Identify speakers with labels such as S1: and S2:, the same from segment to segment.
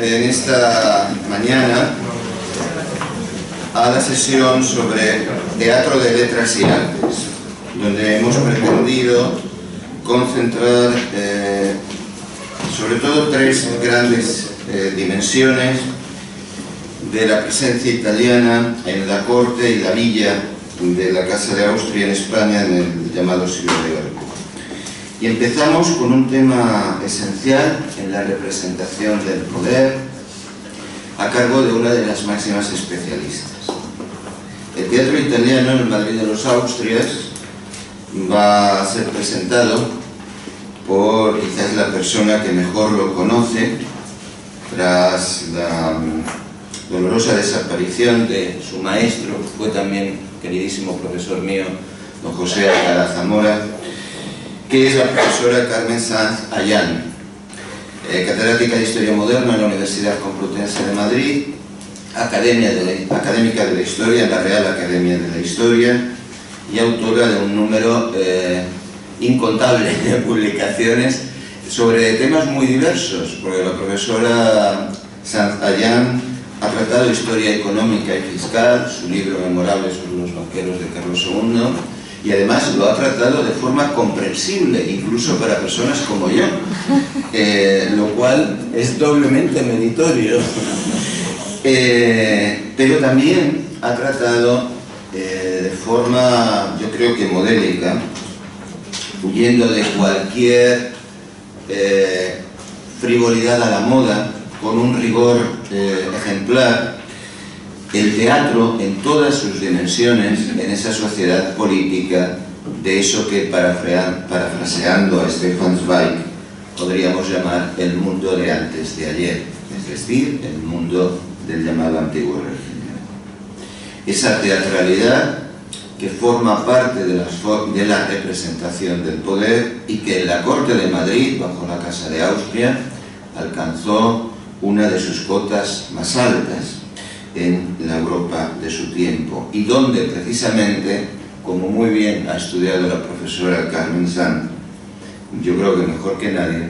S1: en esta mañana a la sesión sobre teatro de letras y artes, donde hemos pretendido concentrar sobre todo tres grandes dimensiones de la presencia italiana en la corte y la villa de la Casa de Austria en España en el llamado siglo de oro. Y empezamos con un tema esencial en la representación del poder a cargo de una de las máximas especialistas. El teatro italiano en el Madrid de los Austrias va a ser presentado por quizás la persona que mejor lo conoce tras la dolorosa desaparición de su maestro, fue también queridísimo profesor mío, don José Alcalá Zamora, que es la profesora Carmen Sanz Ayán, catedrática de Historia Moderna en la Universidad Complutense de Madrid, académica de la Historia en la Real Academia de la Historia y autora de un número incontable de publicaciones sobre temas muy diversos, porque la profesora Sanz Ayán ha tratado historia económica y fiscal, su libro memorable sobre los banqueros de Carlos II, y además lo ha tratado de forma comprensible, incluso para personas como yo, lo cual es doblemente meritorio. Pero también ha tratado de forma, yo creo que modélica, huyendo de cualquier frivolidad a la moda, con un rigor ejemplar, el teatro en todas sus dimensiones en esa sociedad política de eso que, parafraseando a Stefan Zweig, podríamos llamar el mundo de antes de ayer, es decir, el mundo del llamado antiguo régimen. Esa teatralidad que forma parte de la representación del poder y que en la corte de Madrid, bajo la Casa de Austria, alcanzó una de sus cotas más altas en la Europa de su tiempo, y donde precisamente, como muy bien ha estudiado la profesora Carmen Sanz, yo creo que mejor que nadie,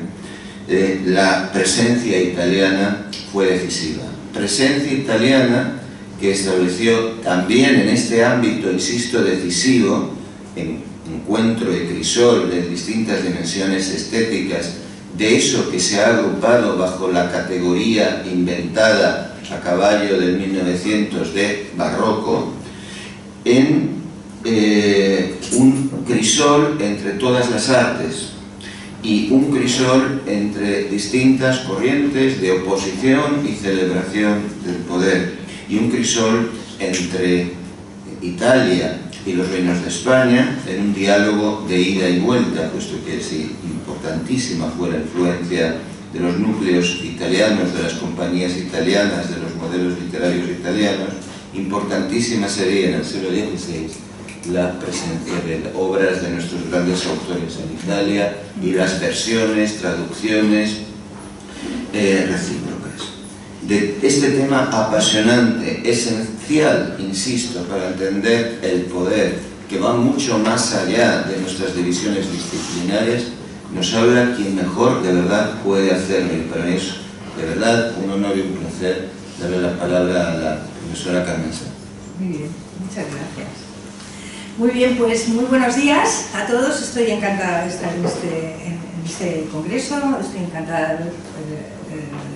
S1: la presencia italiana fue decisiva. Presencia italiana que estableció también en este ámbito, insisto, decisivo, en encuentro y crisol de distintas dimensiones estéticas, de eso que se ha agrupado bajo la categoría inventada a caballo del 1900 de barroco, en un crisol entre todas las artes y un crisol entre distintas corrientes de oposición y celebración del poder, y un crisol entre Italia y los reinos de España en un diálogo de ida y vuelta, puesto que si importantísima fue la influencia de los núcleos italianos, de las compañías italianas, de los modelos literarios italianos, importantísima sería en el siglo XVI la presencia de obras de nuestros grandes autores en Italia y las versiones, traducciones recíprocas. De este tema apasionante, esencial, insisto, para entender el poder, que va mucho más allá de nuestras divisiones disciplinarias, nos habla quien mejor de verdad puede hacerlo, y para eso, de verdad, un honor y un placer darle la palabra a la profesora Carmen Sanz.
S2: Muy bien, muchas gracias. Muy bien, pues muy buenos días a todos. Estoy encantada de estar en este congreso, estoy encantada de haber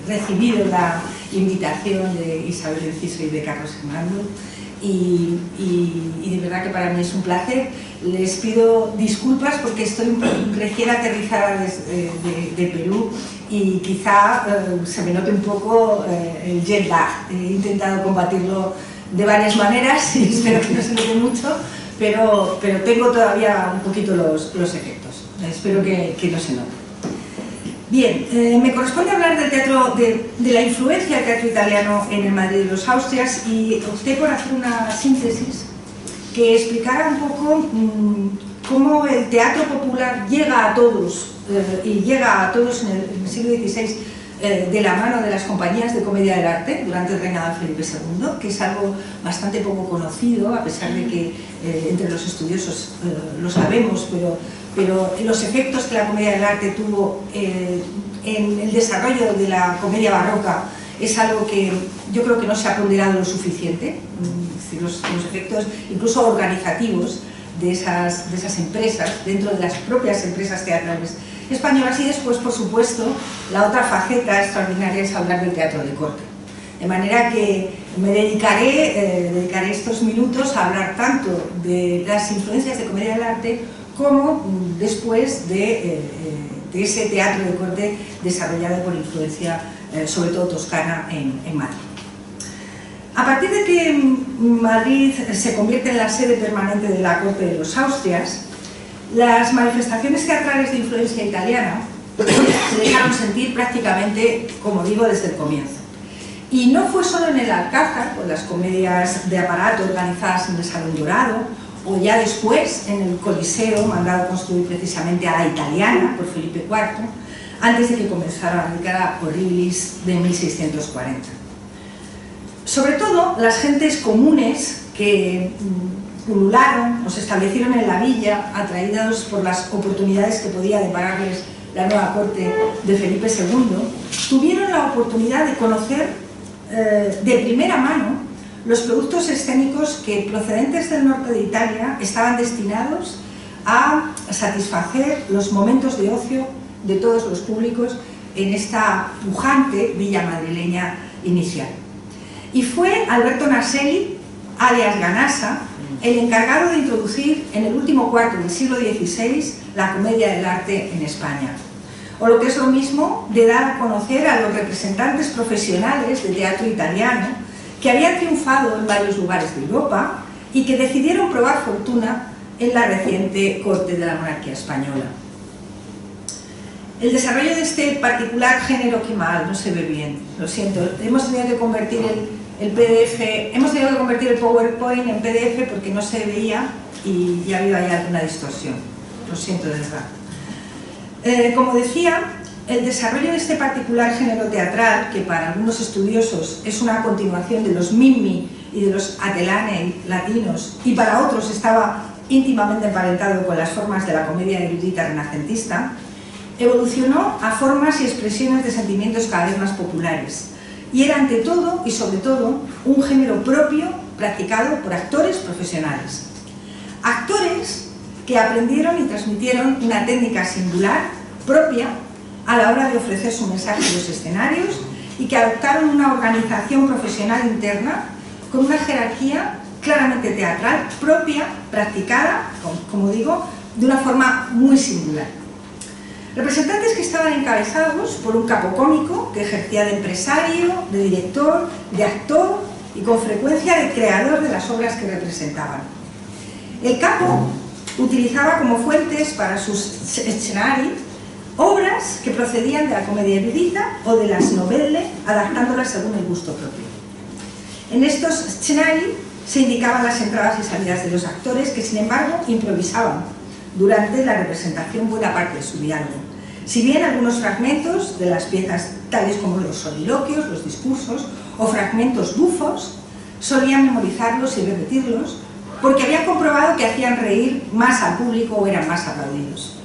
S2: recibido la invitación de Isabel Enciso y de Carlos Germando. Y de verdad que para mí es un placer. Les pido disculpas porque estoy recién aterrizada de Perú y quizá se me note un poco el jet lag. He intentado combatirlo de varias maneras y espero que no se note mucho, pero tengo todavía un poquito los efectos. Espero que no se note. Bien, me corresponde hablar del teatro, de la influencia del teatro italiano en el Madrid de los Austrias, y opté por hacer una síntesis que explicara un poco cómo el teatro popular llega a todos, y llega a todos en el siglo XVI de la mano de las compañías de comedia del arte durante el reinado de Felipe II, que es algo bastante poco conocido, a pesar de que entre los estudiosos lo sabemos, pero los efectos que la comedia del arte tuvo en el desarrollo de la comedia barroca es algo que yo creo que no se ha ponderado lo suficiente, los efectos incluso organizativos de esas empresas, dentro de las propias empresas teatrales españolas. Y después, por supuesto, la otra faceta extraordinaria es hablar del teatro de corte. De manera que me dedicaré estos minutos a hablar tanto de las influencias de comedia del arte como después de ese teatro de corte desarrollado por influencia sobre todo toscana en Madrid. A partir de que Madrid se convierte en la sede permanente de la corte de los Austrias, las manifestaciones teatrales de influencia italiana se dejaron sentir prácticamente, como digo, desde el comienzo. Y no fue solo en el Alcázar, con las comedias de aparato organizadas en el Salón Dorado, o ya después en el Coliseo, mandado construir precisamente a la italiana por Felipe IV, antes de que comenzara la década horribilis de 1640. Sobre todo, las gentes comunes que pulularon o se establecieron en la villa, atraídos por las oportunidades que podía depararles la nueva corte de Felipe II, tuvieron la oportunidad de conocer de primera mano los productos escénicos que, procedentes del norte de Italia, estaban destinados a satisfacer los momentos de ocio de todos los públicos en esta pujante villa madrileña inicial. Y fue Alberto Naselli, alias Ganassa, el encargado de introducir en el último cuarto del siglo XVI la comedia del arte en España. O lo que es lo mismo, de dar a conocer a los representantes profesionales de teatro italiano que habían triunfado en varios lugares de Europa y que decidieron probar fortuna en la reciente corte de la monarquía española. El desarrollo de este particular género, que mal, no se ve bien, lo siento, hemos tenido que convertir el PDF, hemos tenido que convertir el PowerPoint en PDF porque no se veía y ya había ahí alguna distorsión, lo siento de verdad. Como decía, el desarrollo de este particular género teatral, que para algunos estudiosos es una continuación de los mimmi y de los atelanei latinos, y para otros estaba íntimamente emparentado con las formas de la comedia erudita renacentista, evolucionó a formas y expresiones de sentimientos cada vez más populares, y era ante todo y sobre todo un género propio practicado por actores profesionales. Actores que aprendieron y transmitieron una técnica singular, propia, a la hora de ofrecer su mensaje en los escenarios y que adoptaron una organización profesional interna con una jerarquía claramente teatral, propia, practicada, como digo, de una forma muy singular. Representantes que estaban encabezados por un capo cómico que ejercía de empresario, de director, de actor y con frecuencia de creador de las obras que representaban. El capo utilizaba como fuentes para sus scenari obras que procedían de la comedia erudita o de las novelle, adaptándolas según el gusto propio. En estos scenari se indicaban las entradas y salidas de los actores, que sin embargo improvisaban durante la representación buena parte de su diálogo. Si bien algunos fragmentos de las piezas, tales como los soliloquios, los discursos o fragmentos bufos, solían memorizarlos y repetirlos porque habían comprobado que hacían reír más al público o eran más aplaudidos.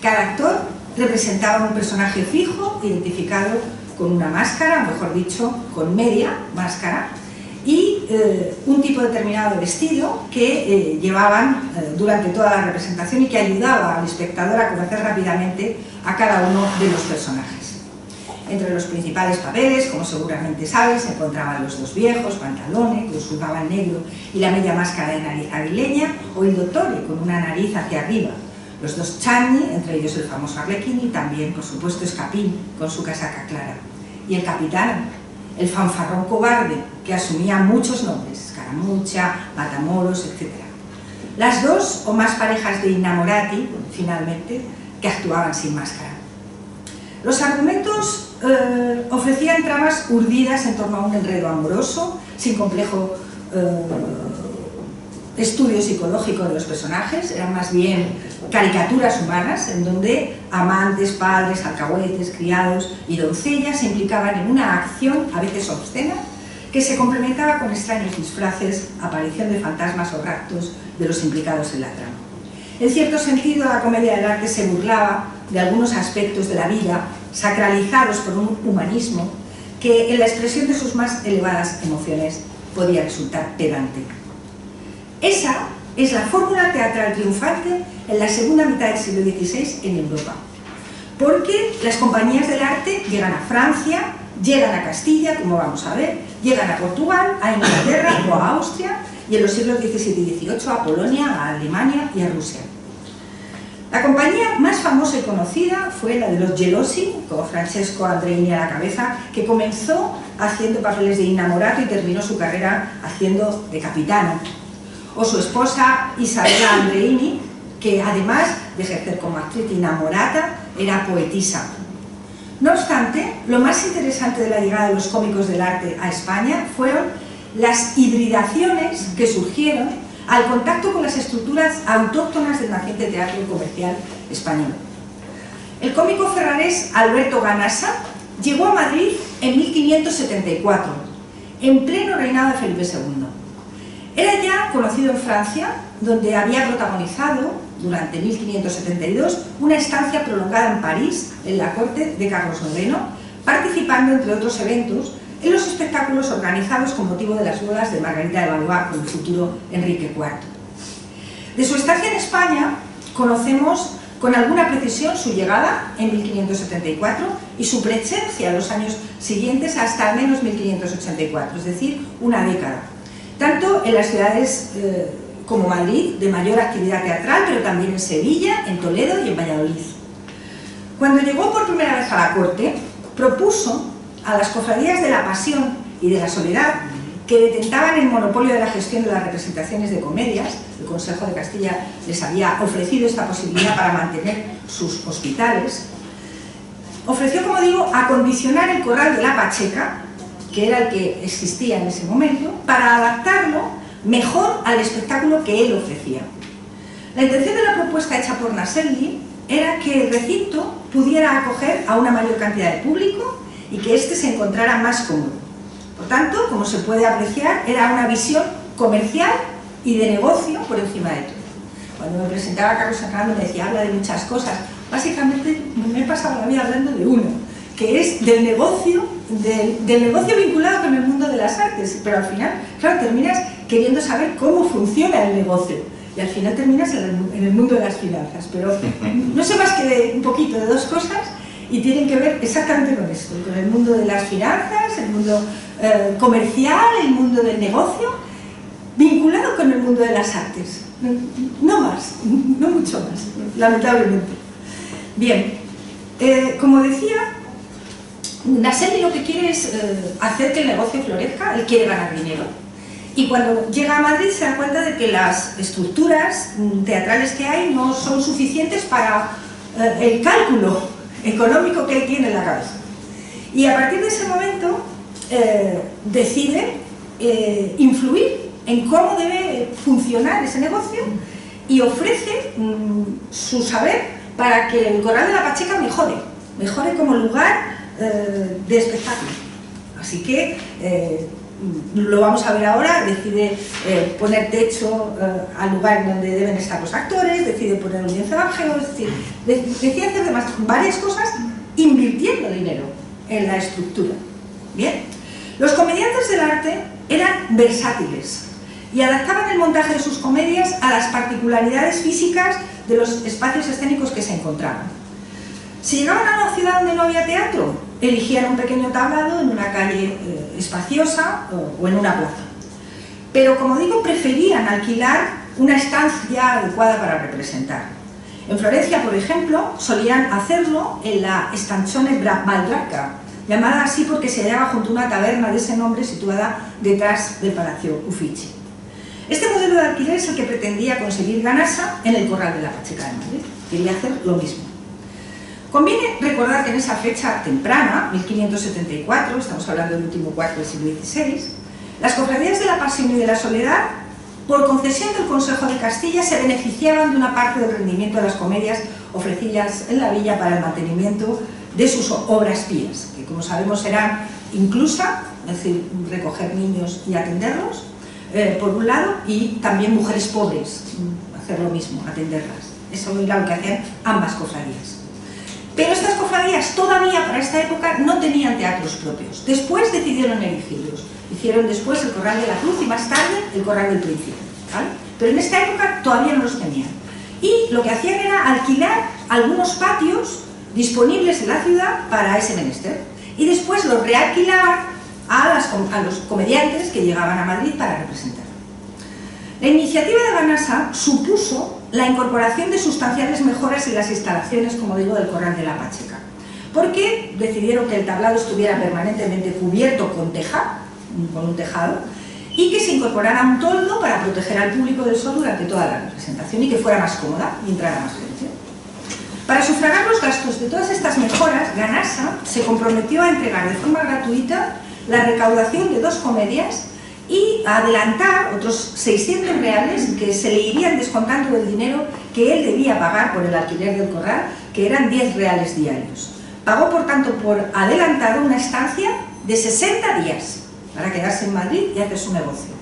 S2: Cada actor representaba un personaje fijo, identificado con una máscara, mejor dicho, con media máscara, y un tipo determinado de vestido que llevaban durante toda la representación y que ayudaba al espectador a conocer rápidamente a cada uno de los personajes. Entre los principales papeles, como seguramente sabes, se encontraban los dos viejos, Pantalone, que usurpaba el negro y la media máscara de nariz aguileña, o il dottore, con una nariz hacia arriba, los dos Channi, entre ellos el famoso Arlecchini, y también, por supuesto, Scapin, con su casaca clara, y el capitán, el fanfarrón cobarde, que asumía muchos nombres, Scaramuccia, Matamoros, etc. Las dos o más parejas de innamorati, finalmente, que actuaban sin máscara. Los argumentos ofrecían tramas urdidas en torno a un enredo amoroso, sin complejo estudio psicológico de los personajes, eran más bien caricaturas humanas, en donde amantes, padres, alcahuetes, criados y doncellas se implicaban en una acción, a veces obscena, que se complementaba con extraños disfraces, aparición de fantasmas o raptos de los implicados en la trama. En cierto sentido, la comedia del arte se burlaba de algunos aspectos de la vida, sacralizados por un humanismo que en la expresión de sus más elevadas emociones podía resultar pedante. Esa es la fórmula teatral triunfante en la segunda mitad del siglo XVI en Europa, porque las compañías del arte llegan a Francia, llegan a Castilla, como vamos a ver, llegan a Portugal, a Inglaterra o a Austria, y en los siglos XVII y XVIII a Polonia, a Alemania y a Rusia. La compañía más famosa y conocida fue la de los Gelosi, con Francesco Andreini a la cabeza, que comenzó haciendo papeles de innamorato y terminó su carrera haciendo de capitano. O su esposa Isabella Andreini, que además de ejercer como actriz innamorata, era poetisa. No obstante, lo más interesante de la llegada de los cómicos del arte a España fueron las hibridaciones que surgieron al contacto con las estructuras autóctonas del naciente teatro comercial español. El cómico ferrarés Alberto Ganassa llegó a Madrid en 1574, en pleno reinado de Felipe II. Era ya conocido en Francia, donde había protagonizado, durante 1572, una estancia prolongada en París, en la corte de Carlos IX, participando, entre otros eventos, en los espectáculos organizados con motivo de las bodas de Margarita de Valois con el futuro Enrique IV. De su estancia en España conocemos con alguna precisión su llegada en 1574 y su presencia en los años siguientes hasta al menos 1584, es decir, una década. Tanto en las ciudades como Madrid, de mayor actividad teatral, pero también en Sevilla, en Toledo y en Valladolid. Cuando llegó por primera vez a la corte, propuso a las cofradías de la Pasión y de la Soledad, que detentaban el monopolio de la gestión de las representaciones de comedias, el Consejo de Castilla les había ofrecido esta posibilidad para mantener sus hospitales, ofreció, como digo, acondicionar el corral de la Pacheca, que era el que existía en ese momento, para adaptarlo mejor al espectáculo que él ofrecía. La intención de la propuesta hecha por Naselli era que el recinto pudiera acoger a una mayor cantidad de público y que éste se encontrara más cómodo. Por tanto, como se puede apreciar, era una visión comercial y de negocio por encima de todo. Cuando me presentaba a Carlos Sacramento me decía, habla de muchas cosas. Básicamente me he pasado la vida hablando de una, que es del negocio vinculado con el mundo de las artes, pero al final, claro, terminas queriendo saber cómo funciona el negocio y al final terminas en el mundo de las finanzas, pero no sé más que un poquito de dos cosas y tienen que ver exactamente con esto, con el mundo de las finanzas, el mundo comercial, el mundo del negocio, vinculado con el mundo de las artes. No más, no mucho más, lamentablemente. Bien, como decía, Naselli lo que quiere es hacer que el negocio florezca, él quiere ganar dinero. Y cuando llega a Madrid se da cuenta de que las estructuras teatrales que hay no son suficientes para el cálculo económico que él tiene en la cabeza. Y a partir de ese momento decide influir en cómo debe funcionar ese negocio y ofrece su saber para que el Corral de la Pacheca mejore como lugar de espectáculo. Así que lo vamos a ver ahora, decide poner techo al lugar donde deben estar los actores, decide poner un lienzo evangélico, es decir, decide hacer varias cosas invirtiendo dinero en la estructura. Bien, los comediantes del arte eran versátiles y adaptaban el montaje de sus comedias a las particularidades físicas de los espacios escénicos que se encontraban. Si llegaban a una ciudad donde no había teatro, eligían un pequeño tablado en una calle espaciosa o en una plaza. Pero, como digo, preferían alquilar una estancia adecuada para representar. En Florencia, por ejemplo, solían hacerlo en la Stanzone Baldracca, llamada así porque se hallaba junto a una taberna de ese nombre situada detrás del Palacio Uffizi. Este modelo de alquiler es el que pretendía conseguir Ganassa en el Corral de la Pacheca de Madrid. Quería hacer lo mismo. Conviene recordar que en esa fecha temprana, 1574, estamos hablando del último cuarto del siglo XVI, las cofradías de la Pasión y de la Soledad, por concesión del Consejo de Castilla, se beneficiaban de una parte del rendimiento de las comedias ofrecidas en la villa para el mantenimiento de sus obras pías, que como sabemos eran inclusa, es decir, recoger niños y atenderlos, por un lado, y también mujeres pobres, hacer lo mismo, atenderlas. Eso era lo que hacían ambas cofradías. Pero estas cofradías comedias todavía para esta época no tenían teatros propios. Después decidieron elegirlos. Hicieron después el Corral de la Cruz y más tarde el Corral del Príncipe, ¿vale? Pero en esta época todavía no los tenían. Y lo que hacían era alquilar algunos patios disponibles en la ciudad para ese menester. Y después los realquilaban a los comediantes que llegaban a Madrid para representar. La iniciativa de Ganassa supuso la incorporación de sustanciales mejoras en las instalaciones, como digo, del Corral de la Pacheca, porque decidieron que el tablado estuviera permanentemente cubierto con un tejado, y que se incorporara un toldo para proteger al público del sol durante toda la representación y que fuera más cómoda y entrara más gente. Para sufragar los gastos de todas estas mejoras, Ganassa se comprometió a entregar de forma gratuita la recaudación de 2 comedias y a adelantar otros 600 reales que se le irían descontando del dinero que él debía pagar por el alquiler del corral, que eran 10 reales diarios. Pagó, por tanto, por adelantado una estancia de 60 días para quedarse en Madrid y hacer su negocio.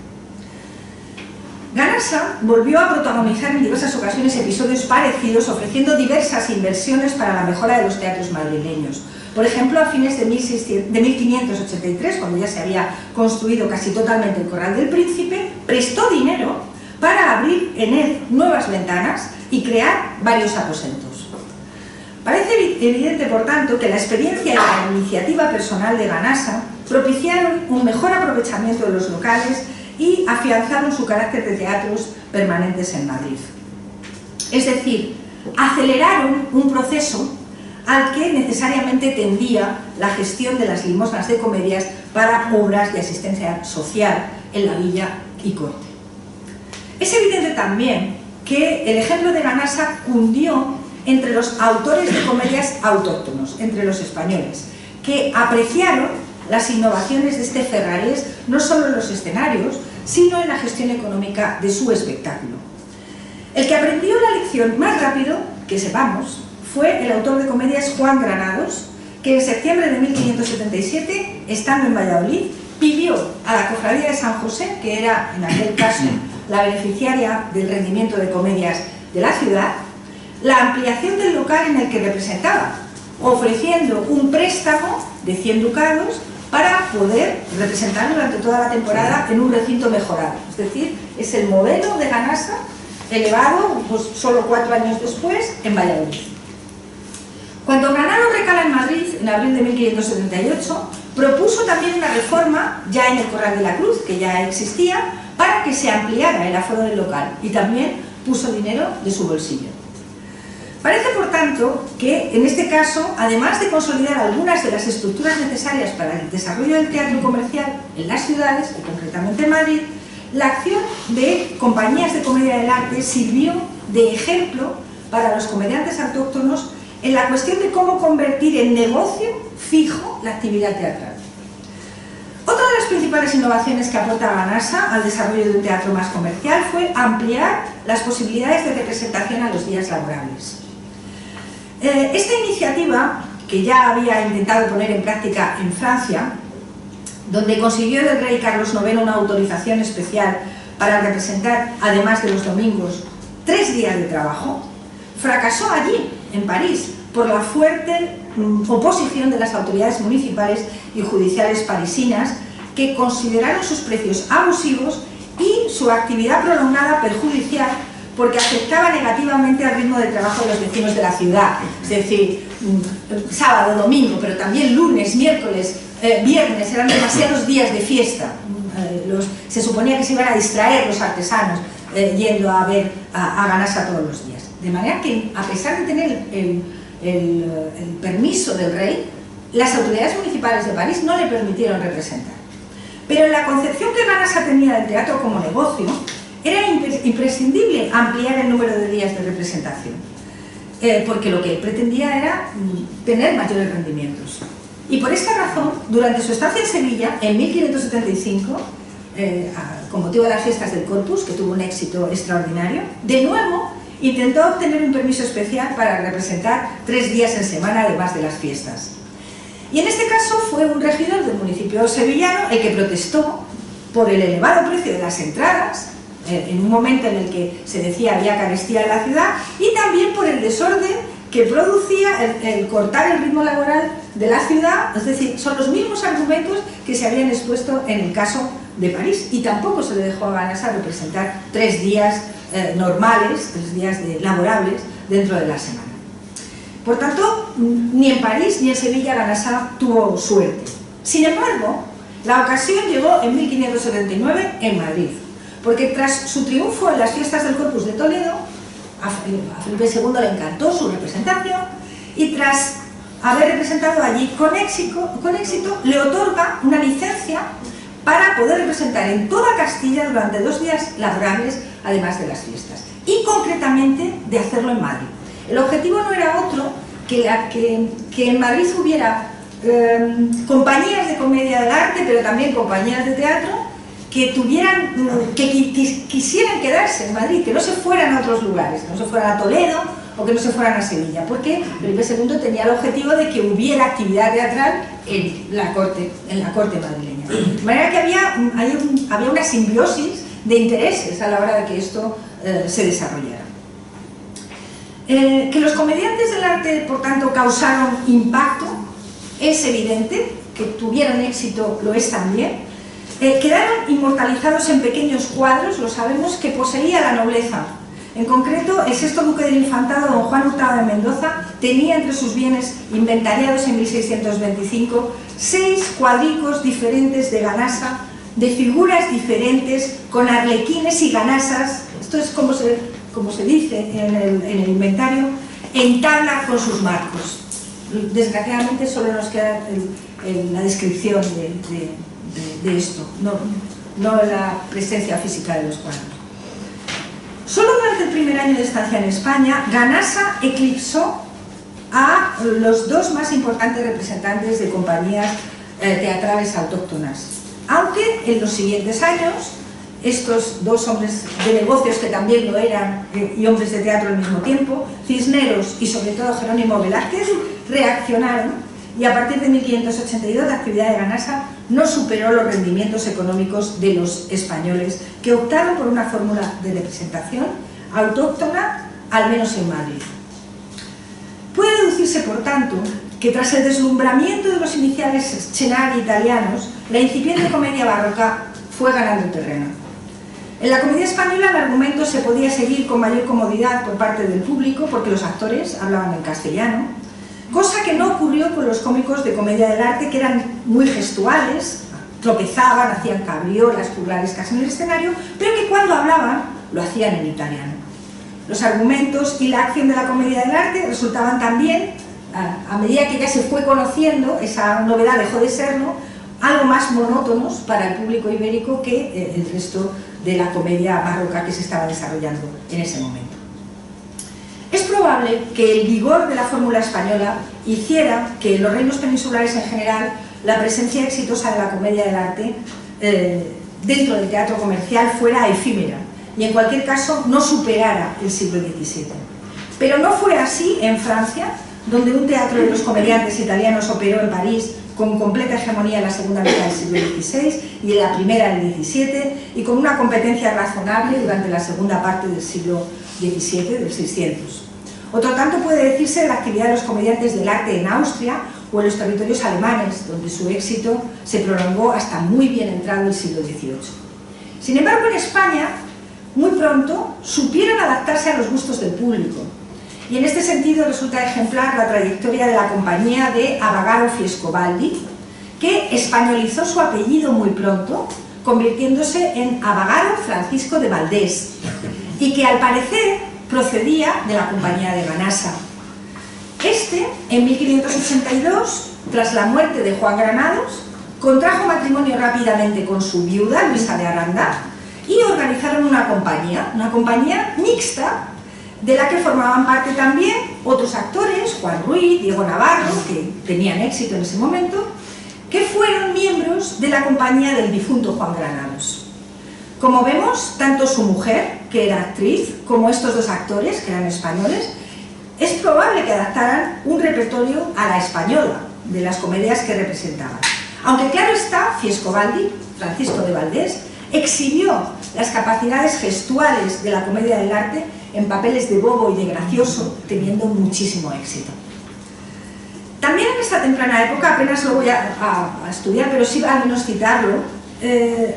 S2: Ganassa volvió a protagonizar en diversas ocasiones episodios parecidos, ofreciendo diversas inversiones para la mejora de los teatros madrileños. Por ejemplo, a fines de 1583, cuando ya se había construido casi totalmente el Corral del Príncipe, prestó dinero para abrir en él nuevas ventanas y crear varios aposentos. Parece evidente, por tanto, que la experiencia y la iniciativa personal de Ganassa propiciaron un mejor aprovechamiento de los locales y afianzaron su carácter de teatros permanentes en Madrid. Es decir, aceleraron un proceso al que necesariamente tendía la gestión de las limosnas de comedias para obras de asistencia social en la villa y corte. Es evidente también que el ejemplo de Ganassa cundió entre los autores de comedias autóctonos, entre los españoles, que apreciaron las innovaciones de este Ferrarés no solo en los escenarios, sino en la gestión económica de su espectáculo. El que aprendió la lección más rápido, que sepamos, fue el autor de comedias Juan Granados, que en septiembre de 1577, estando en Valladolid, pidió a la Cofradía de San José, que era en aquel caso la beneficiaria del rendimiento de comedias de la ciudad, la ampliación del local en el que representaba, ofreciendo un préstamo de 100 ducados para poder representar durante toda la temporada en un recinto mejorado. Es decir, es el modelo de Ganassa elevado, pues, solo 4 años después, en Valladolid. Cuando Granados recala en Madrid, en abril de 1578, propuso también una reforma, ya en el Corral de la Cruz, que ya existía, para que se ampliara el aforo del local, y también puso dinero de su bolsillo. Parece, por tanto, que en este caso, además de consolidar algunas de las estructuras necesarias para el desarrollo del teatro comercial en las ciudades, y concretamente en Madrid, la acción de compañías de comedia del arte sirvió de ejemplo para los comediantes autóctonos en la cuestión de cómo convertir en negocio fijo la actividad teatral. Otra de las principales innovaciones que aporta Ganassa al desarrollo de un teatro más comercial fue ampliar las posibilidades de representación a los días laborables. Esta iniciativa, que ya había intentado poner en práctica en Francia, donde consiguió del rey Carlos IX una autorización especial para representar, además de los domingos, 3 días de trabajo, fracasó allí, en París, por la fuerte oposición de las autoridades municipales y judiciales parisinas, que consideraron sus precios abusivos y su actividad prolongada perjudicial, porque afectaba negativamente al ritmo de trabajo de los vecinos de la ciudad. Es decir, sábado, domingo, pero también lunes, miércoles, viernes, eran demasiados días de fiesta. Se suponía que se iban a distraer los artesanos yendo a ver a Ganassa todos los días. De manera que, a pesar de tener el permiso del rey, las autoridades municipales de París no le permitieron representar. Pero en la concepción que Ganassa tenía del teatro como negocio, era imprescindible ampliar el número de días de representación, porque lo que él pretendía era tener mayores rendimientos. Y por esta razón, durante su estancia en Sevilla, en 1575, con motivo de las fiestas del Corpus, que tuvo un éxito extraordinario, de nuevo intentó obtener un permiso especial para representar 3 días en semana, además de las fiestas. Y en este caso fue un regidor del municipio sevillano el que protestó por el elevado precio de las entradas, en un momento en el que se decía había carestía en la ciudad, y también por el desorden que producía el cortar el ritmo laboral de la ciudad, es decir, son los mismos argumentos que se habían expuesto en el caso de París, y tampoco se le dejó a Ganassa representar 3 días normales, 3 días laborables dentro de la semana. Por tanto, ni en París ni en Sevilla Ganassa tuvo suerte. Sin embargo, la ocasión llegó en 1579 en Madrid, porque tras su triunfo en las fiestas del Corpus de Toledo, a Felipe II le encantó su representación, y tras haber representado allí con éxito, le otorga una licencia para poder representar en toda Castilla durante 2 días laborables, además de las fiestas, y concretamente de hacerlo en Madrid. El objetivo no era otro que en Madrid hubiera compañías de comedia del arte, pero también compañías de teatro, que quisieran quedarse en Madrid, que no se fueran a otros lugares, que no se fueran a Toledo o que no se fueran a Sevilla, porque Felipe II tenía el objetivo de que hubiera actividad teatral en la corte madrileña. De manera que había una simbiosis de intereses a la hora de que esto se desarrollara. Que los comediantes del arte, por tanto, causaron impacto, es evidente, que tuvieron éxito, lo es también. Quedaron inmortalizados en pequeños cuadros, lo sabemos, que poseía la nobleza. En concreto, el sexto duque del Infantado, don Juan Hurtado de Mendoza, tenía entre sus bienes inventariados en 1625 6 cuadricos diferentes de Ganassa, de figuras diferentes, con arlequines y ganasas. Esto es como se dice en el inventario, en tabla con sus marcos. Desgraciadamente solo nos queda la descripción de esto, no la presencia física de los cuadros. Solo durante el primer año de estancia en España, Ganassa eclipsó a los 2 más importantes representantes de compañías teatrales autóctonas, aunque en los siguientes años estos 2 hombres de negocios, que también lo eran, y hombres de teatro al mismo tiempo, Cisneros y sobre todo Jerónimo Velázquez, reaccionaron, y a partir de 1582 la actividad de Ganassa no superó los rendimientos económicos de los españoles, que optaron por una fórmula de representación autóctona, al menos en Madrid. Puede deducirse, por tanto, que tras el deslumbramiento de los iniciales Scenari italianos, la incipiente comedia barroca fue ganando terreno. En la comedia española el argumento se podía seguir con mayor comodidad por parte del público, porque los actores hablaban en castellano, cosa que no ocurrió con los cómicos de comedia del arte, que eran muy gestuales, tropezaban, hacían cabriolas pluraliscas en el escenario, pero que cuando hablaban lo hacían en italiano. Los argumentos y la acción de la comedia del arte resultaban también, a medida que ya se fue conociendo, esa novedad dejó de serlo, algo más monótonos para el público ibérico que el resto de la comedia barroca que se estaba desarrollando en ese momento. Es probable que el vigor de la fórmula española hiciera que en los reinos peninsulares en general la presencia exitosa de la comedia del arte dentro del teatro comercial fuera efímera y en cualquier caso no superara el siglo XVII. Pero no fue así en Francia, donde un teatro de los comediantes italianos operó en París con completa hegemonía en la segunda mitad del siglo XVI y en la primera del XVII, y con una competencia razonable durante la segunda parte del siglo XVII, del 600. Otro tanto puede decirse de la actividad de los comediantes del arte en Austria o en los territorios alemanes, donde su éxito se prolongó hasta muy bien entrado el siglo XVIII. Sin embargo, en España, muy pronto, supieron adaptarse a los gustos del público, y en este sentido resulta ejemplar la trayectoria de la compañía de Abagaro Fiescobaldi, que españolizó su apellido muy pronto, convirtiéndose en Abagaro Francisco de Valdés, y que al parecer procedía de la compañía de Ganassa. Este, en 1582, tras la muerte de Juan Granados, contrajo matrimonio rápidamente con su viuda, Luisa de Aranda, y organizaron una compañía mixta, de la que formaban parte también otros actores, Juan Ruiz, Diego Navarro, que tenían éxito en ese momento, que fueron miembros de la compañía del difunto Juan Granados. Como vemos, tanto su mujer, que era actriz, como estos 2 actores, que eran españoles, es probable que adaptaran un repertorio a la española de las comedias que representaban. Aunque claro está, Fiescobaldi, Francisco de Valdés, exhibió las capacidades gestuales de la comedia del arte en papeles de bobo y de gracioso, teniendo muchísimo éxito. También en esta temprana época, apenas lo voy a estudiar, pero sí al menos citarlo,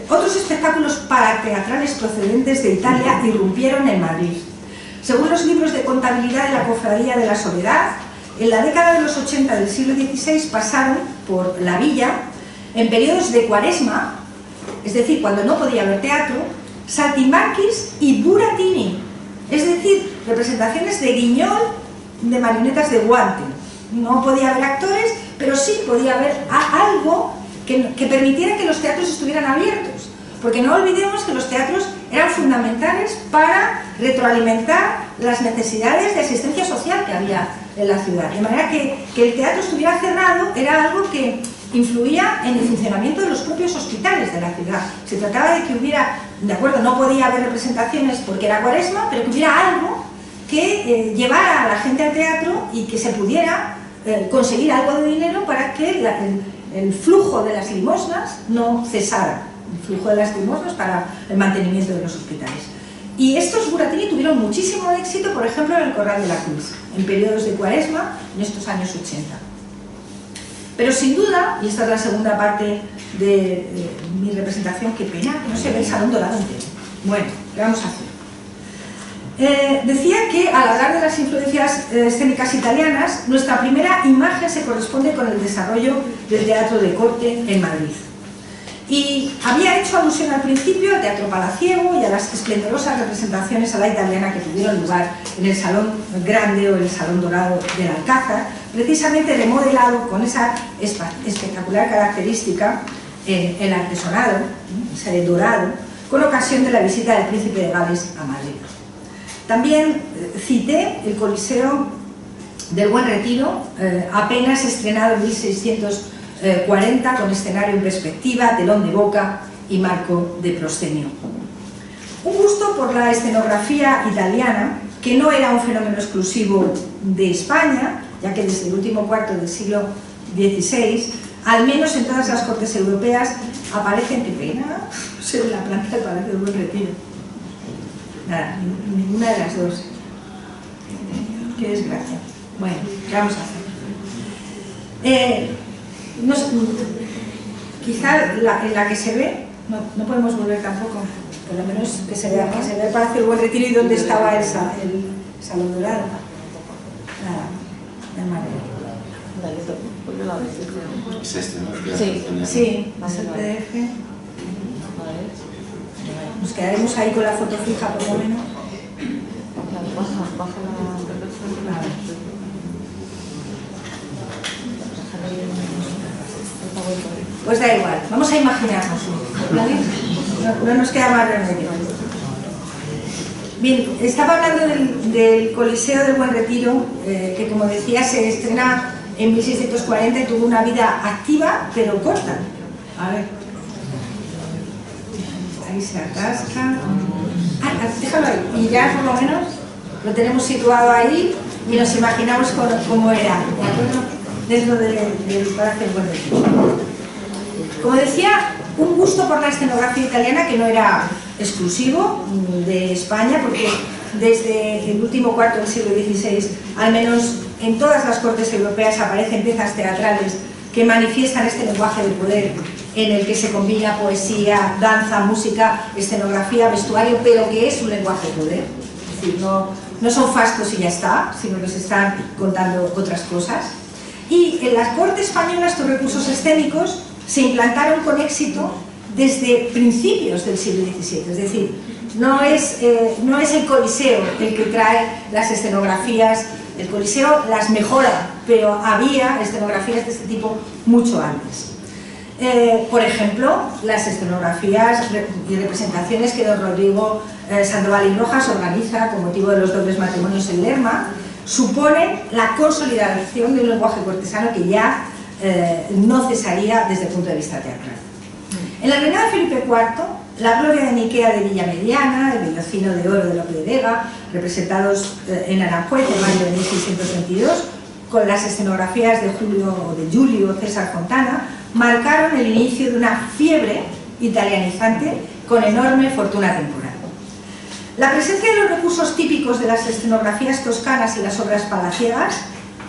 S2: otros espectáculos parateatrales procedentes de Italia irrumpieron en Madrid. Según los libros de contabilidad de la Cofradía de la Soledad, en la década de los 80 del siglo XVI pasaron por la villa, en periodos de cuaresma, es decir, cuando no podía haber teatro, saltimbanquis y buratini, es decir, representaciones de guiñol de marionetas de guante. No podía haber actores, pero sí podía haber algo que permitiera que los teatros estuvieran abiertos, porque no olvidemos que los teatros eran fundamentales para retroalimentar las necesidades de asistencia social que había en la ciudad, de manera que el teatro estuviera cerrado era algo que influía en el funcionamiento de los propios hospitales de la ciudad. Se trataba de que hubiera, de acuerdo, no podía haber representaciones porque era cuaresma, pero que hubiera algo que llevara a la gente al teatro y que se pudiera conseguir algo de dinero para que el flujo de las limosnas no cesara, el flujo de las limosnas para el mantenimiento de los hospitales. Y estos buratini tuvieron muchísimo éxito, por ejemplo, en el Corral de la Cruz, en periodos de cuaresma, en estos años 80. Pero sin duda, y esta es la segunda parte de mi representación, qué pena, que no se ve el Salón Dorado entero. Bueno, ¿qué vamos a hacer? Decía que al hablar de las influencias escénicas italianas, nuestra primera imagen se corresponde con el desarrollo del teatro de corte en Madrid. Y había hecho alusión al principio al teatro palaciego y a las esplendorosas representaciones a la italiana que tuvieron lugar en el Salón Grande o el Salón Dorado del Alcázar, precisamente remodelado con esa espectacular característica en el artesonado, ese dorado, con ocasión de la visita del príncipe de Gales a Madrid. También cité el Coliseo del Buen Retiro, apenas estrenado en 1640, con escenario en perspectiva, telón de boca y marco de proscenio. Un gusto por la escenografía italiana, que no era un fenómeno exclusivo de España, ya que desde el último cuarto del siglo XVI, al menos en todas las cortes europeas, aparecen, qué pena, no sé, en la planta del Palacio del Buen Retiro. Nada, ninguna de las dos. Qué desgracia. Bueno, ¿qué vamos a hacer? Quizá en la que se ve, no podemos volver tampoco, por lo menos que se vea el Palacio del Buen Retiro y dónde estaba el Salón Dorado. Nada, ya me
S1: ¿Es este, no?
S2: Sí, va a ser PDF. Nos quedaremos ahí con la foto fija por lo menos.
S3: Baja la...
S2: Pues da igual, vamos a imaginarnos, ¿vale? No nos queda más remedio. Bien, estaba hablando del Coliseo del Buen Retiro, que como decía se estrena en 1640 y tuvo una vida activa pero corta. A ver. Ahí se atasca. Déjalo ahí. Y ya por lo menos lo tenemos situado ahí y nos imaginamos cómo era, ¿de acuerdo? Dentro del Palacio del Buen Retiro. Como decía, un gusto por la escenografía italiana que no era exclusivo de España, porque desde el último cuarto del siglo XVI, al menos en todas las cortes europeas aparecen piezas teatrales que manifiestan este lenguaje de poder en el que se combina poesía, danza, música, escenografía, vestuario, pero que es un lenguaje de poder. Es decir, no son fastos y ya está, sino que se están contando otras cosas. Y en la corte española estos recursos escénicos se implantaron con éxito desde principios del siglo XVII, es decir, no es el Coliseo el que trae las escenografías, el Coliseo las mejora, pero había escenografías de este tipo mucho antes. Por ejemplo, las escenografías y representaciones que don Rodrigo Sandoval y Rojas organiza con motivo de los dobles matrimonios en Lerma suponen la consolidación de un lenguaje cortesano que ya no cesaría desde el punto de vista teatral. En la reinado de Felipe IV, la gloria de Niquea de Villa Mediana, el Vellocino de Oro de Lope de Vega, representados en Aranjuez en mayo de 1622, con las escenografías de Julio César Fontana, marcaron el inicio de una fiebre italianizante con enorme fortuna temporal. La presencia de los recursos típicos de las escenografías toscanas y las obras palaciegas,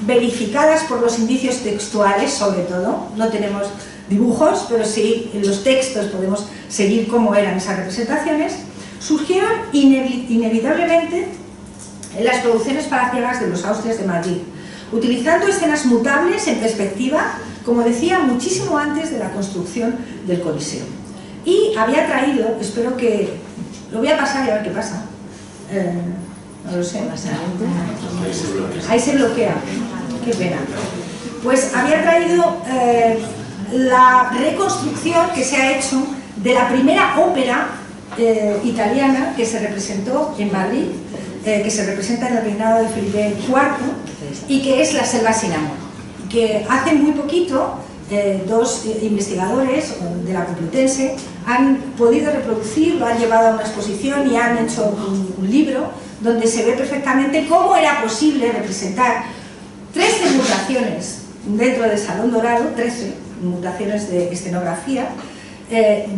S2: verificadas por los indicios textuales sobre todo, no tenemos dibujos, pero sí en los textos podemos seguir cómo eran esas representaciones, surgieron inevitablemente en las producciones palaciegas de los Austrias de Madrid, utilizando escenas mutables en perspectiva, como decía, muchísimo antes de la construcción del Coliseo. Y había traído, espero que... Lo voy a pasar y a ver qué pasa. No lo sé. Ahí se bloquea. Qué pena. Pues había traído la reconstrucción que se ha hecho de la primera ópera italiana que se representó en Madrid, que se representa en el reinado de Felipe IV y que es La selva sin amor, que hace muy poquito dos investigadores de la Complutense han podido reproducir, lo han llevado a una exposición y han hecho un libro donde se ve perfectamente cómo era posible representar 13 mutaciones dentro del Salón Dorado, 13 mutaciones de escenografía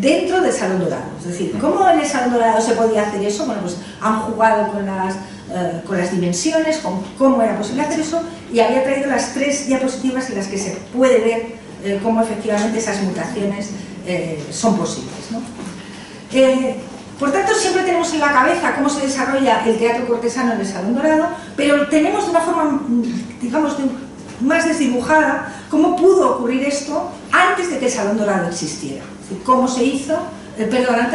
S2: dentro del Salón Dorado. Es decir, ¿cómo en el Salón Dorado se podía hacer eso? Bueno, pues han jugado con las dimensiones, con cómo era posible hacer eso, y había traído las 3 diapositivas en las que se puede ver cómo efectivamente esas mutaciones son posibles, ¿no? Por tanto, siempre tenemos en la cabeza cómo se desarrolla el teatro cortesano en el Salón Dorado, pero tenemos de una forma, digamos, más desdibujada cómo pudo ocurrir esto antes de que el Salón Dorado existiera. Es decir, cómo se hizo,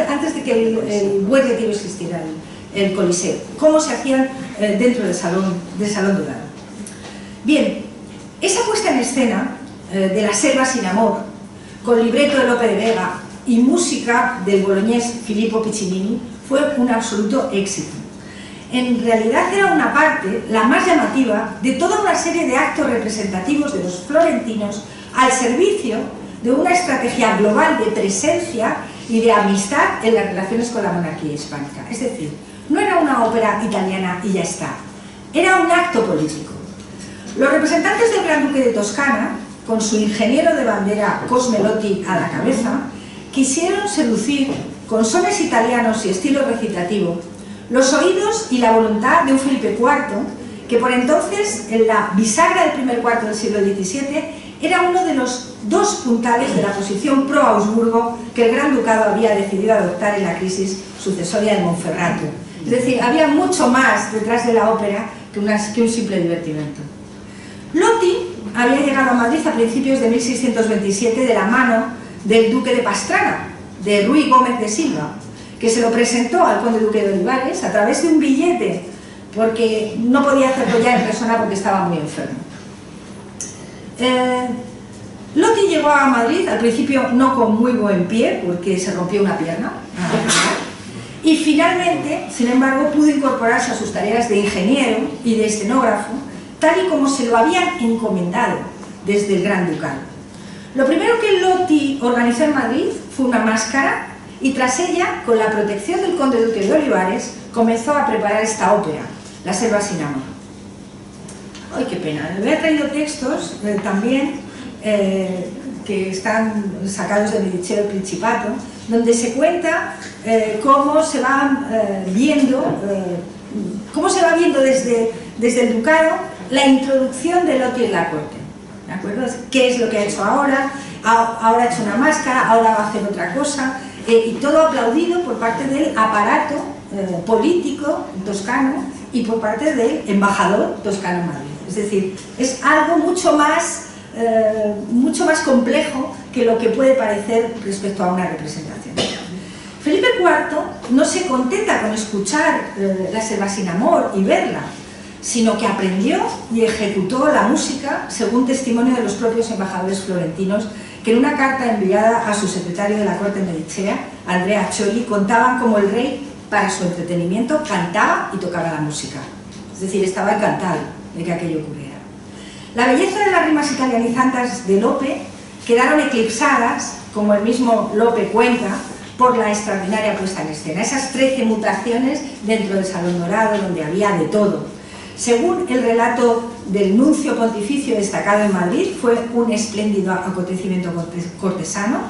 S2: antes de que el Buen Retiro existiera, el Coliseo, cómo se hacían dentro del Salón Dorado. Bien, esa puesta en escena de La selva sin amor, con libreto de Lope de Vega y música del boloñés Filippo Piccinini, fue un absoluto éxito. En realidad era una parte, la más llamativa, de toda una serie de actos representativos de los florentinos al servicio de una estrategia global de presencia y de amistad en las relaciones con la monarquía hispánica. Es decir, no era una ópera italiana y ya está, era un acto político. Los representantes del Gran Duque de Toscana, con su ingeniero de bandera Cosme Lotti a la cabeza, quisieron seducir con sones italianos y estilo recitativo los oídos y la voluntad de un Felipe IV, que por entonces, en la bisagra del primer cuarto del siglo XVII, era uno de los 2 puntales de la posición pro-Augsburgo que el Gran Ducado había decidido adoptar en la crisis sucesoria de Monferrato. Es decir, había mucho más detrás de la ópera que un simple divertimento. Lotti había llegado a Madrid a principios de 1627 de la mano del duque de Pastrana, de Ruy Gómez de Silva, que se lo presentó al conde duque de Olivares a través de un billete, porque no podía hacerlo ya en persona porque estaba muy enfermo. Lotti llegó a Madrid, al principio no con muy buen pie, porque se rompió una pierna, y finalmente, sin embargo, pudo incorporarse a sus tareas de ingeniero y de escenógrafo, tal y como se lo habían encomendado desde el Gran Ducado. Lo primero que Lotti organizó en Madrid fue una máscara y tras ella, con la protección del conde duque de Olivares, comenzó a preparar esta ópera, La selva sin amor. ¡Ay, qué pena! Le había traído textos también que están sacados de Mediceo del Principato, donde se cuenta cómo se va viendo desde el ducado la introducción de Lotti en la corte, ¿de acuerdo? ¿Qué es lo que ha hecho ahora? Ahora ha hecho una máscara, ahora va a hacer otra cosa, y todo aplaudido por parte del aparato político toscano y por parte del embajador toscano en Madrid. Es decir, es algo mucho más complejo que lo que puede parecer respecto a una representación. Felipe IV no se contenta con escuchar La selva sin amor y verla, sino que aprendió y ejecutó la música según testimonio de los propios embajadores florentinos, que en una carta enviada a su secretario de la corte medicea, Andrea Choli, contaban cómo el rey, para su entretenimiento, cantaba y tocaba la música. Es decir, estaba encantado de que aquello ocurriera. La belleza de las rimas italianizantes de Lope quedaron eclipsadas, como el mismo Lope cuenta, por la extraordinaria puesta en escena. Esas 13 mutaciones dentro del Salón Dorado, donde había de todo. Según el relato del nuncio pontificio destacado en Madrid, fue un espléndido acontecimiento cortesano,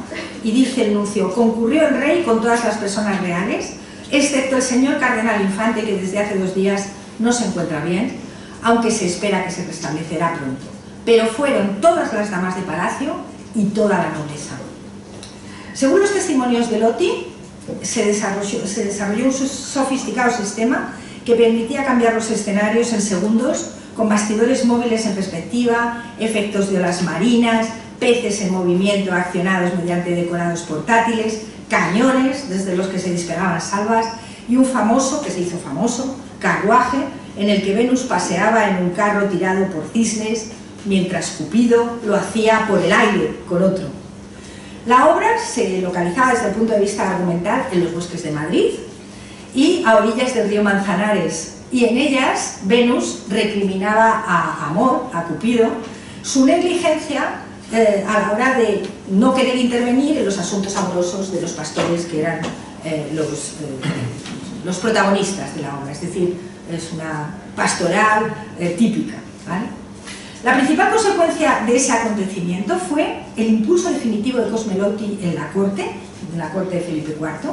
S2: y dice el nuncio: concurrió el rey con todas las personas reales, excepto el señor cardenal Infante, que desde hace 2 días no se encuentra bien, aunque se espera que se restablecerá pronto. Pero fueron todas las damas de palacio y toda la nobleza. Según los testimonios de Lotti, se desarrolló un sofisticado sistema que permitía cambiar los escenarios en segundos, con bastidores móviles en perspectiva, efectos de olas marinas, peces en movimiento accionados mediante decorados portátiles, cañones desde los que se despegaban salvas y un famoso, que se hizo famoso, carruaje en el que Venus paseaba en un carro tirado por cisnes, mientras Cupido lo hacía por el aire con otro. La obra se localizaba desde el punto de vista argumental en los bosques de Madrid y a orillas del río Manzanares, y en ellas Venus recriminaba a Amor, a Cupido, su negligencia a la hora de no querer intervenir en los asuntos amorosos de los pastores, que eran los protagonistas de la obra. Es decir, es una pastoral típica, ¿vale? La principal consecuencia de ese acontecimiento fue el impulso definitivo de Cosme Lotti en la corte de Felipe IV,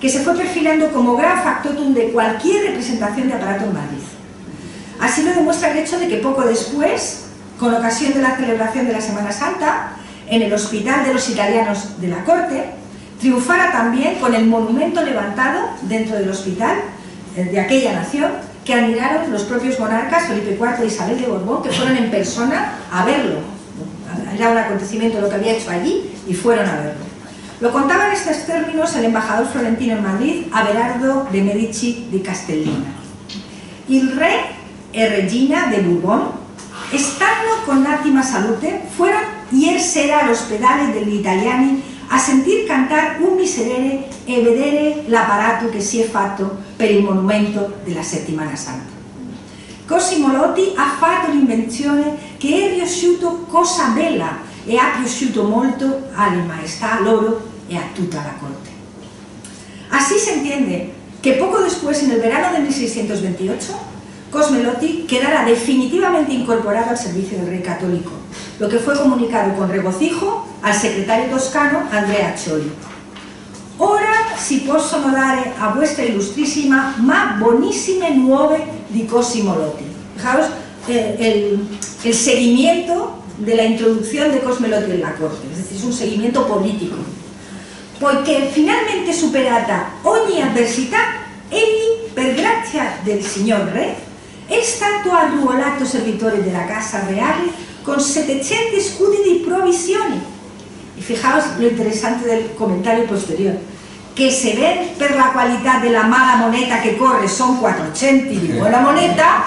S2: que se fue perfilando como gran factotum de cualquier representación de aparato en Madrid. Así lo demuestra el hecho de que poco después, con ocasión de la celebración de la Semana Santa, en el Hospital de los Italianos de la Corte, triunfara también con el monumento levantado dentro del hospital de aquella nación, que admiraron los propios monarcas Felipe IV e Isabel de Borbón, que fueron en persona a verlo. Era un acontecimiento lo que había hecho allí y fueron a verlo. Lo contaba en estos términos el embajador florentino en Madrid, Abelardo de Medici di Castellina. Il re e regina de Bourbon, estando con ottima salute, fueron ieri all'ospedale degli Italiani a sentir cantar un miserere e vedere l'apparato che si è fatto per il monumento della settimana santa. Cosimo Lotti ha fatto l'invenzione che è riuscito cosa bella e ha piaciuto molto alle maestà loro e a tutta la corte. Así se entiende que poco después, en el verano de 1628, Cosme Lotti quedara definitivamente incorporado al servicio del rey católico, lo que fue comunicado con regocijo al secretario toscano Andrea Accioli. Ora si possono dare a vuestra ilustrísima ma bonissime nuove di Cosimo Lotti. Fijaos el seguimiento de la introducción de Cosme Lotti en la corte, es decir, es un seguimiento político. Poiché finalmente superata ogni avversità, egli, per grazia del signor re, è stato arruolato servitore della Casa Reale con 700 scudi di provisioni. Y fijaos lo interesante del comentario posterior, que se ven per la qualità della mala moneta che corre son 400 di buona moneta,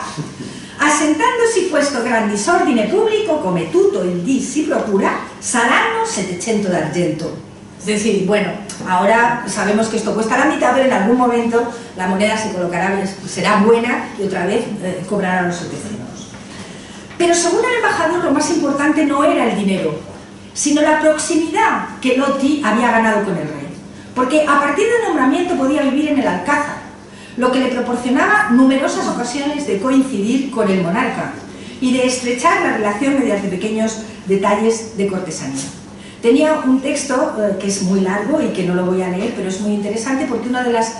S2: assentandosi questo gran disordine pubblico, come tutto il dì si procura, saranno 700 d'argento. Es decir, bueno, ahora sabemos que esto cuesta la mitad, pero en algún momento la moneda se colocará, será buena y otra vez cobrará los 700. Pero según el embajador, lo más importante no era el dinero, sino la proximidad que Lotti había ganado con el rey. Porque a partir del nombramiento podía vivir en el Alcázar, lo que le proporcionaba numerosas ocasiones de coincidir con el monarca y de estrechar la relación mediante pequeños detalles de cortesanía. Tenía un texto que es muy largo y que no lo voy a leer, pero es muy interesante porque una de las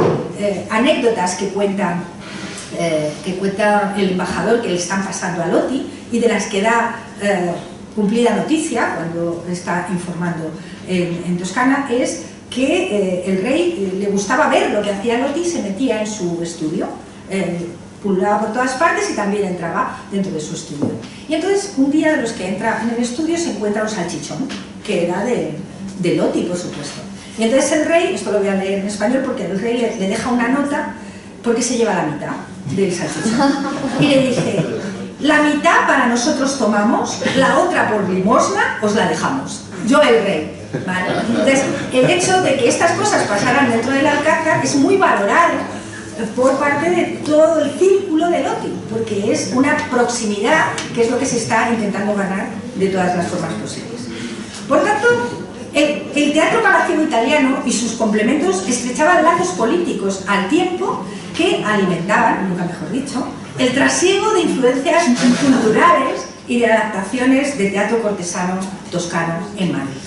S2: anécdotas que cuenta el embajador que le están pasando a Lotti y de las que da cumplida noticia cuando está informando en Toscana es que el rey le gustaba ver lo que hacía Lotti y se metía en su estudio, pululaba por todas partes y también entraba dentro de su estudio. Y entonces un día de los que entra en el estudio se encuentra un salchichón, que era de Lotti, por supuesto. Y entonces el rey, esto lo voy a leer en español porque el rey le deja una nota porque se lleva la mitad del salchichón. Y le dice, la mitad para nosotros tomamos, la otra por limosna os la dejamos. Yo el rey. ¿Vale? Entonces, el hecho de que estas cosas pasaran dentro del Alcázar es muy valorado por parte de todo el círculo de Lotti, porque es una proximidad que es lo que se está intentando ganar de todas las formas posibles. Por tanto, el teatro palaciego italiano y sus complementos estrechaban lazos políticos al tiempo que alimentaban, nunca mejor dicho, el trasiego de influencias culturales y de adaptaciones de teatro cortesano toscano en Madrid.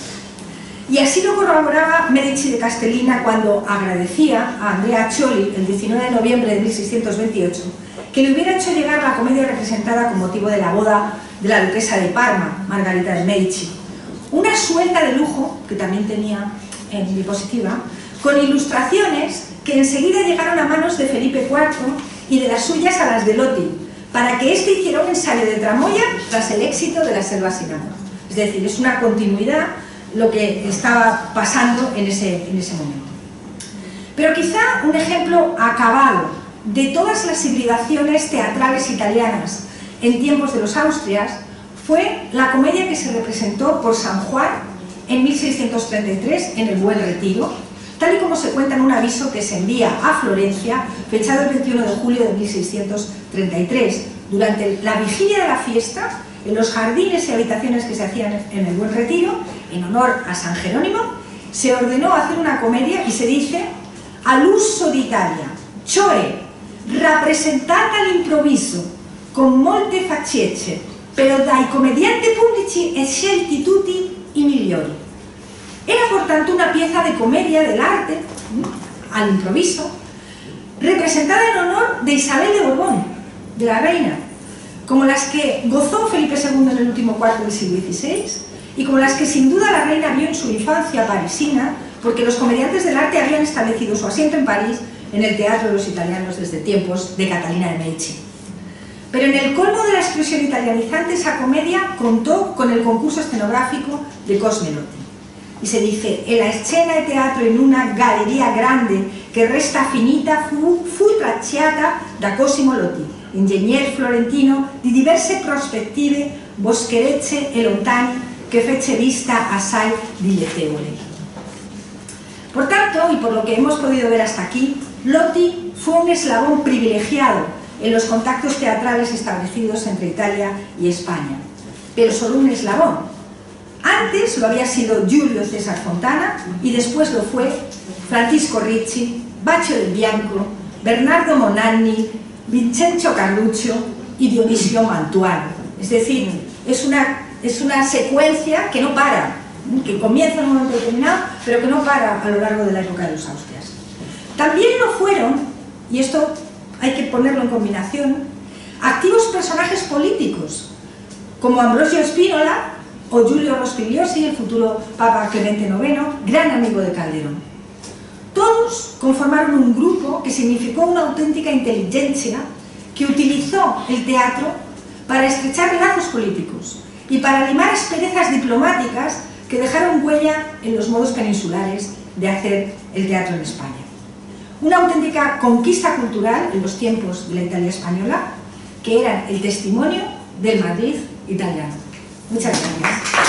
S2: Y así lo corroboraba Medici de Castellina cuando agradecía a Andrea Accioli, el 19 de noviembre de 1628, que le hubiera hecho llegar la comedia representada con motivo de la boda de la duquesa de Parma, Margarita de Medici. Una suelta de lujo, que también tenía en diapositiva, con ilustraciones que enseguida llegaron a manos de Felipe IV y de las suyas a las de Lotti, para que éste hiciera un ensayo de tramoya tras el éxito de La selva sin amor. Es decir, es una continuidad lo que estaba pasando en ese momento. Pero quizá un ejemplo acabado de todas las hibridaciones teatrales italianas en tiempos de los Austrias fue la comedia que se representó por San Juan en 1633 en el Buen Retiro, tal y como se cuenta en un aviso que se envía a Florencia, fechado el 21 de julio de 1633. Durante la vigilia de la fiesta, en los jardines y habitaciones que se hacían en el Buen Retiro, en honor a San Jerónimo, se ordenó hacer una comedia y se dice: al uso d'Italia, cioè rappresentata all'improvviso, con molte faccette, però dai commedianti pubblici e scelti tutti i migliori. Era por tanto una pieza de comedia del arte, al improviso, representada en honor de Isabel de Borbón, de la reina, como las que gozó Felipe II en el último cuarto del siglo XVI y como las que sin duda la reina vio en su infancia parisina, porque los comediantes del arte habían establecido su asiento en París en el Teatro de los Italianos desde tiempos de Catalina de Medici. Pero en el colmo de la expresión italianizante, esa comedia contó con el concurso escenográfico de Cosme Lotti. Y se dice: e la escena de teatro in una galleria grande che resta finita fu tracciata da Cosimo Lotti, ingegner florentino di diverse prospettive boscherecce e lontane che fece vista assai dilettevole. Por tanto, y por lo que hemos podido ver hasta aquí, Lotti fue un eslabón privilegiado en los contactos teatrales establecidos entre Italia y España, pero solo un eslabón. Antes lo había sido Giulio César Fontana y después lo fue Francisco Ricci, Baccio del Bianco, Bernardo Monanni, Vincenzo Carluccio y Dionisio Mantuano. Es decir, es una secuencia que no para, que comienza en un momento determinado, pero que no para a lo largo de la época de los Austrias. También lo fueron, y esto hay que ponerlo en combinación, activos personajes políticos, como Ambrosio Spínola o Giulio Rospigliosi, el futuro Papa Clemente IX, gran amigo de Calderón. Todos conformaron un grupo que significó una auténtica inteligencia que utilizó el teatro para estrechar lazos políticos y para limar asperezas diplomáticas que dejaron huella en los modos peninsulares de hacer el teatro en España. Una auténtica conquista cultural en los tiempos de la Italia española, que eran el testimonio del Madrid italiano. Muchas gracias.